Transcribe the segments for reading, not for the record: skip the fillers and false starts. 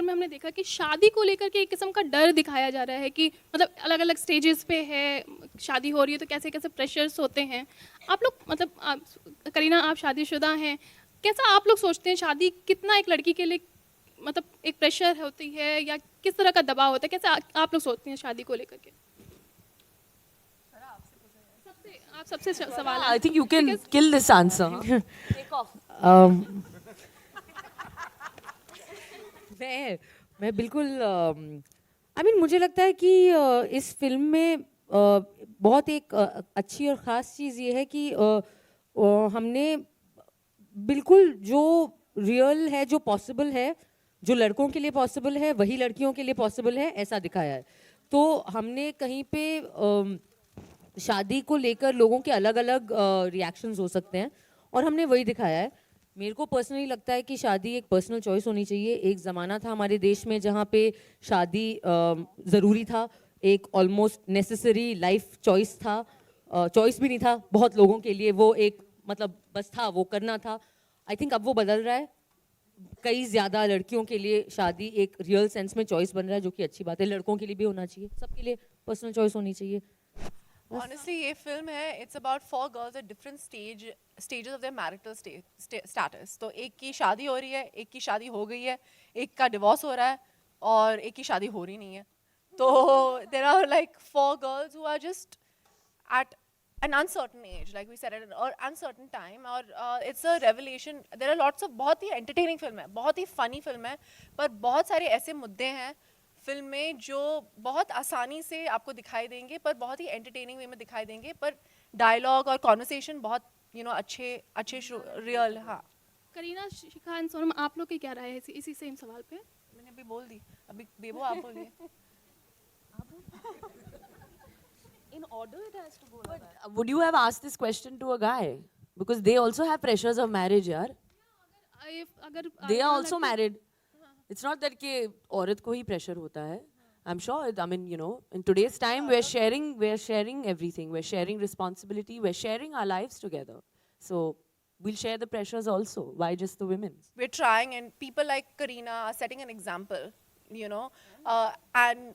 में हमने देखा कि शादी को लेकर के एक किस्म का डर दिखाया जा रहा है कि मतलब अलग अलग स्टेजेस पे है, शादी हो रही है तो कैसे कैसे प्रेशर्स होते हैं। आप लोग मतलब करीना आप शादीशुदा हैं, कैसा आप लोग सोचते हैं शादी कितना एक लड़की के लिए मतलब एक प्रेशर होती है या किस तरह का दबाव होता है, कैसे आप लोग सोचते हैं शादी को लेकर के? आप सबसे सवाल I think you can kill this answer. Take off. um, मैं बिल्कुल आई मीन मुझे लगता है कि इस फिल्म में बहुत एक अच्छी और ख़ास चीज़ ये है कि हमने बिल्कुल जो रियल है, जो पॉसिबल है, जो लड़कों के लिए पॉसिबल है वही लड़कियों के लिए पॉसिबल है, ऐसा दिखाया है। तो हमने कहीं पे शादी को लेकर लोगों के अलग अलग रिएक्शंस हो सकते हैं और हमने वही दिखाया है। मेरे को पर्सनली लगता है कि शादी एक पर्सनल चॉइस होनी चाहिए। एक ज़माना था हमारे देश में जहाँ पे शादी ज़रूरी था, एक ऑलमोस्ट नेसेसरी लाइफ चॉइस था। चॉइस भी नहीं था बहुत लोगों के लिए, वो एक मतलब बस था, वो करना था। आई थिंक अब वो बदल रहा है। कई ज़्यादा लड़कियों के लिए शादी एक रियल सेंस में चॉइस बन रहा है, जो कि अच्छी बात है। लड़कों के लिए भी होना चाहिए, सबके लिए पर्सनल चॉइस होनी चाहिए। Honestly, ये film है, it's about 4 girls at different stages of their marital status. तो एक की शादी हो रही है, एक की शादी हो गई है, एक का डिवोर्स हो रहा है और एक की शादी हो रही नहीं है। तो there are like 4 girls who are just at an uncertain age, like we said, at an uncertain time. और it's a revelation. There are lots of बहुत ही entertaining film है, बहुत ही funny film है, पर बहुत सारे ऐसे मुद्दे हैं फिल्म में जो बहुत आसानी से आपको दिखाई देंगे, पर बहुत ही एंटरटेनिंग वे में दिखाई देंगे, पर डायलॉग और कॉन्वर्सेशन बहुत अच्छे रियल। हाँ, करीना, शिखा एंड सोनम, आप लोग की क्या राय है इसी सेम सवाल पे? मैंने अभी बोल दी, अभी बेबो आप बोलिए। In order it has to go like that. Would you have asked this question to a guy? Because they also have pressures of marriage, yaar. अगर They are also married. It's not that कि औरत को ही pressure होता है. I'm sure. I mean, you know, in today's time, we're sharing everything. We're sharing responsibility. We're sharing our lives together. So we'll share the pressures also. Why just the women? We're trying, and people like Kareena are setting an example, you know. And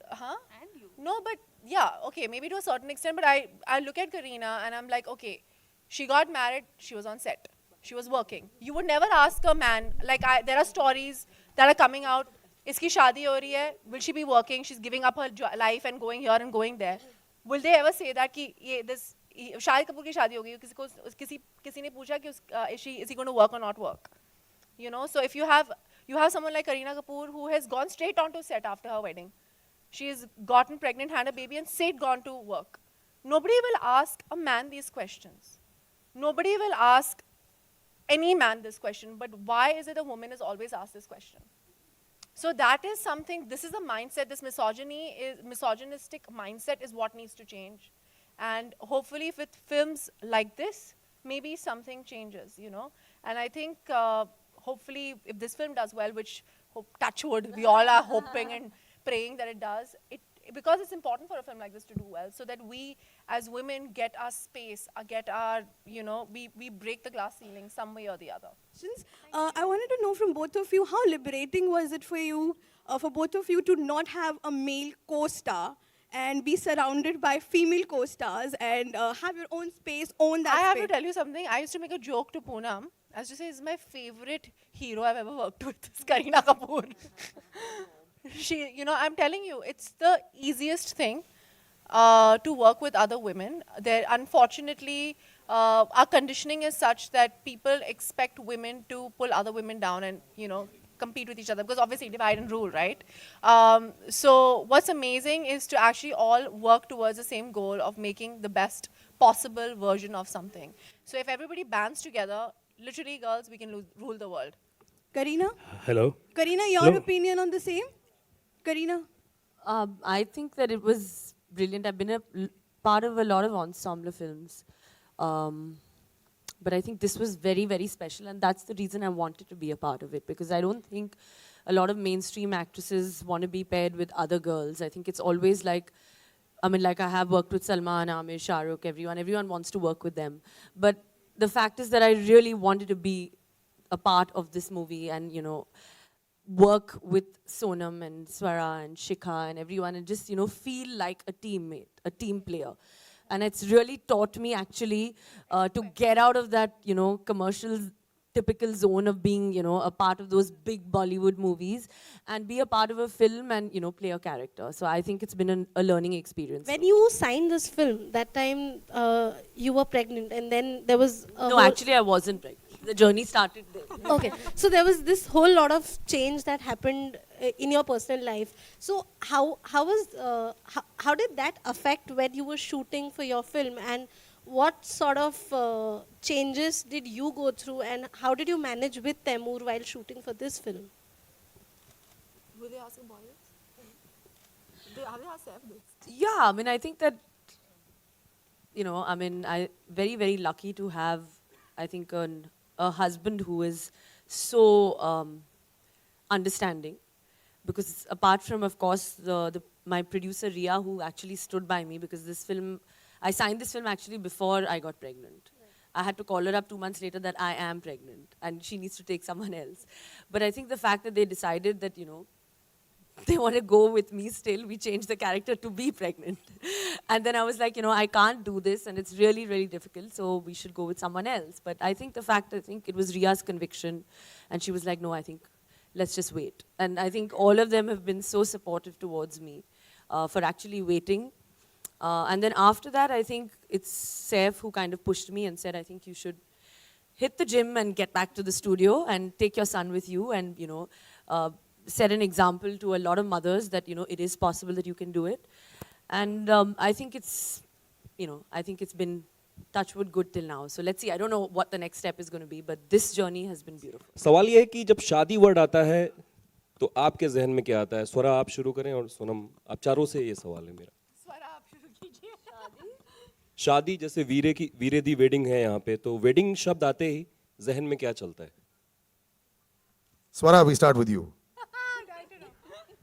you. No, but yeah, okay, maybe to a certain extent. But I look at Kareena and I'm like, okay, she got married. She was on set. She was working. You would never ask a man, like there are stories that are coming out. Iski shadi ho rahi hai. Will she be working? She's giving up her life and going here and going there. Will they ever say that कि ये this Shahid Kapoor की शादी हो गई, किसी ने पूछा कि is he going to work or not work? You know, so if you have someone like Kareena Kapoor who has gone straight onto set after her wedding. She's gotten pregnant, had a baby, and straight gone to work. Nobody will ask a man these questions. Nobody will ask any man this question, but why is it a woman is always asked this question? So that is something, this is a mindset, this misogynistic mindset is what needs to change. And hopefully with films like this, maybe something changes, you know. And I think hopefully if this film does well, which touch wood, we all are hoping and praying that it does, because it's important for a film like this to do well, so that we as women get our space, get our, you know, we break the glass ceiling some way or the other. I wanted to know from both of you, how liberating was it for you, for both of you, to not have a male co-star and be surrounded by female co-stars and have your own space, own that I have space? to tell you something. I used to make a joke to Poonam. I used to say, "This is my favorite hero I've ever worked with, is Kareena Kapoor." She, you know, I'm telling you, it's the easiest thing to work with other women. There, unfortunately, our conditioning is such that people expect women to pull other women down and, you know, compete with each other, because obviously divide and rule, right? So what's amazing is to actually all work towards the same goal of making the best possible version of something. So if everybody bands together, literally, girls, we can rule the world. Kareena? Hello. Kareena, your Hello. opinion on the same? Kareena? I think that it was brilliant. I've been a part of a lot of ensemble films. But I think this was very, very special, and that's the reason I wanted to be a part of it, because I don't think a lot of mainstream actresses want to be paired with other girls. I think it's always like, I mean, like I have worked with Salman, Amir, Shah Rukh, everyone wants to work with them. But the fact is that I really wanted to be a part of this movie, and, you know, work with Sonam and Swara and Shikha and everyone and just, feel like a teammate, a team player. And it's really taught me actually to get out of that, commercial typical zone of being, a part of those big Bollywood movies and be a part of a film and, play a character. So I think it's been a learning experience. When you signed this film, that time you were pregnant, and then there was No, actually I wasn't pregnant. The journey started there. okay, so there was this whole lot of change that happened in your personal life. So how did that affect when you were shooting for your film, and what sort of changes did you go through, and how did you manage with Taimur while shooting for this film? Were they asking boys? Have they asked them this? Yeah, I mean, I think that, I very, very lucky to have, I think, a husband who is so understanding. Because apart from, of course, my producer Ria, who actually stood by me, because I signed this film actually before I got pregnant. I had to call her up 2 months later that I am pregnant and she needs to take someone else. But I think the fact that they decided that, they want to go with me still, we changed the character to be pregnant. And then I was like, I can't do this and it's really, really difficult, so we should go with someone else. But I think it was Ria's conviction and she was like, no, I think let's just wait. And I think all of them have been so supportive towards me for actually waiting. And then after that, I think it's Saif who kind of pushed me and said, I think you should hit the gym and get back to the studio and take your son with you and, set an example to a lot of mothers that, it is possible that you can do it. And I think it's been touchwood good till now. So let's see, I don't know what the next step is going to be, but this journey has been beautiful. सवाल ये है कि जब शादी word आता है तो आपके जहन में क्या आता है? स्वरा आप शुरू करें और सोनम आप चारों से ये सवाल है मेरा. शादी जैसे वीरे दी वेडिंग है यहाँ पे, तो वेडिंग शब्द आते ही जहन में क्या चलता है? Swara, we start with you.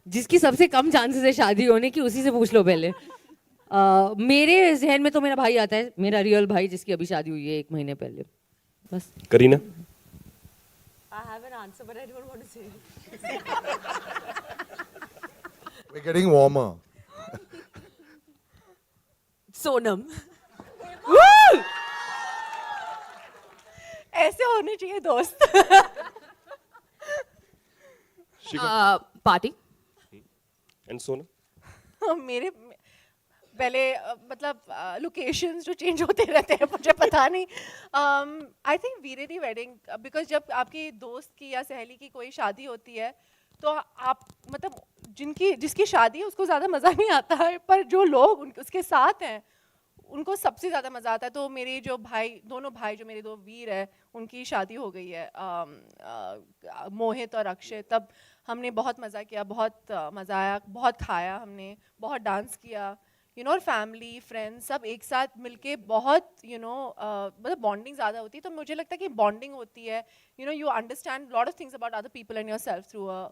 जिसकी सबसे कम चांसेस है शादी होने की, उसी से पूछ लो पहले. मेरे जहन में तो मेरा भाई आता है, मेरा रियल भाई जिसकी अभी शादी हुई है 1 महीने पहले. बस. Kareena? I have an answer, but I don't want to say it. We're getting warmer. Sonam. ऐसे होने चाहिए दोस्त. Party. And सोनम? मेरे पहले मतलब लोकेशंस जो चेंज होते रहते हैं, मुझे पता नहीं. I think Veere the wedding, because जब आपकी दोस्त की या सहेली की कोई शादी होती है तो आप मतलब जिसकी शादी है उसको ज़्यादा मज़ा नहीं आता है, पर जो लोग उसके साथ हैं उनको सबसे ज़्यादा मज़ा आता है. तो मेरे दोनों भाई जो मेरे 2 वीर है, उनकी शादी हो गई है, मोहित और अक्षय. तब हमने बहुत मज़ा किया, बहुत मज़ा आया, बहुत खाया हमने, बहुत डांस किया, और फैमिली फ्रेंड्स सब एक साथ मिलके बहुत मतलब बॉन्डिंग ज़्यादा होती है. तो मुझे लगता है कि बॉन्डिंग होती है, you understand lot of things about other people and yourself through a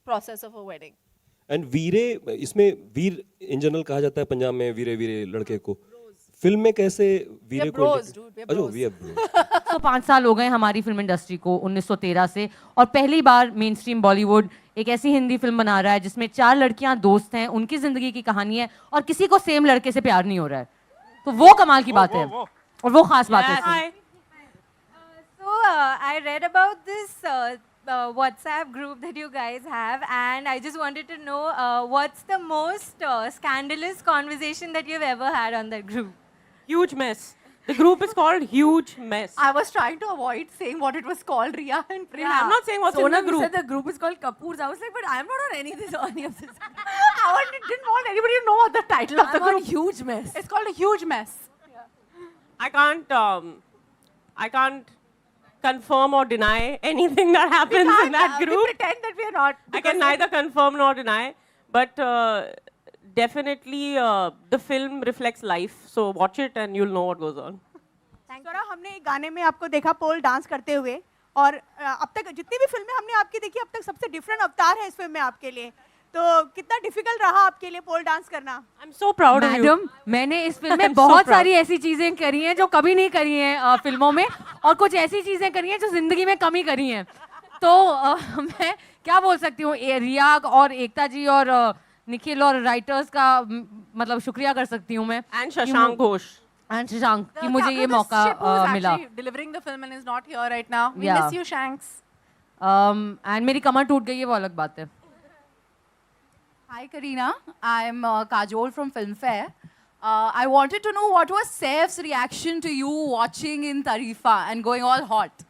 process of a wedding. And Veere, इसमें वीर इन जनरल कहा जाता है पंजाब में, वीरे वीरे लड़के को. फिल्म में कैसे वीरे को? वी तो 5 साल हो गए हमारी फिल्म इंडस्ट्री को 1913 से, और पहली बार मेन स्ट्रीम बॉलीवुड एक ऐसी हिंदी फिल्म बना रहा है जिसमें 4 लड़कियां दोस्त हैं, उनकी जिंदगी की कहानी है और किसी को सेम लड़के से प्यार नहीं हो रहा है. तो वो कमाल की बात है और वो खास बात है. So I read about this WhatsApp group that you guys have, and I just wanted to know what's the most scandalous conversation that you've ever had on that group? Huge mess. The group is called Huge Mess. I was trying to avoid saying what it was called, Riya and Priya. I'm not saying what's in the group. said the group is called Kapoors. I was like, but I'm not on any of this. I didn't want anybody to know what the title of the I'm on group. Huge Mess. It's called a huge mess. I can't confirm or deny anything that happens in that We group. pretend that we are not. I can neither confirm nor deny, but definitely the film reflects life. So watch it and you'll know what goes on. स्वरा, हमने एक गाने में आपको देखा pole dance करते हुए, और अब तक जितनी भी फिल्में हमने आपकी देखी, अब तक सबसे डिफरेंट अवतार है इस फिल्म में आपके लिए. तो कितना डिफिकल्ट रहा आपके लिए पोल डांस करना? I'm so proud of you. Madam, मैंने इस फिल्म में I'm so बहुत proud. सारी ऐसी चीजें करी हैं जो कभी नहीं करी हैं फिल्मों में, और कुछ ऐसी चीजें करी हैं जो जिंदगी में कम ही करी हैं. तो मैं क्या बोल सकती हूँ, रिया और एकता जी और निखिल और राइटर्स का मतलब शुक्रिया कर सकती हूँ मैं, And Shashank Ghosh. And Shashank कि The मुझे captain ये of the मौका ship who's मिला. actually delivering the film and is not here right now. We Yeah. miss you, Shanks. And मेरी कमर टूट गई है, वो अलग बात है. Hi Karina, I'm Kajol from Filmfare. I wanted to know what was Saif's reaction to you watching in Tarifa and going all hot.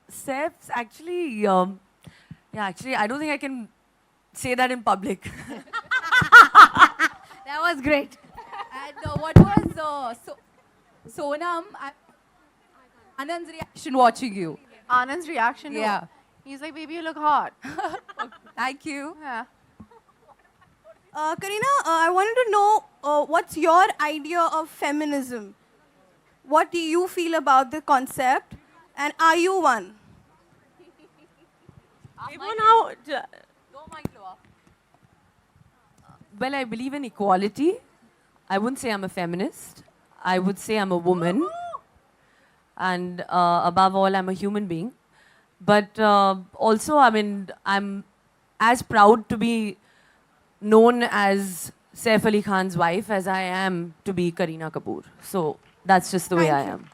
Saif's actually, I don't think I can say that in public. That was great. And what was Sonam and Anand's reaction watching you? Anand's reaction. to- Yeah. He's like, baby, you look hot. Thank you. Yeah. Karina, I wanted to know what's your idea of feminism? What do you feel about the concept? And are you one? Well, I believe in equality. I wouldn't say I'm a feminist. I would say I'm a woman. And above all, I'm a human being. But also, I mean, I'm as proud to be known as Saif Ali Khan's wife as I am to be Kareena Kapoor. So that's just the way I am.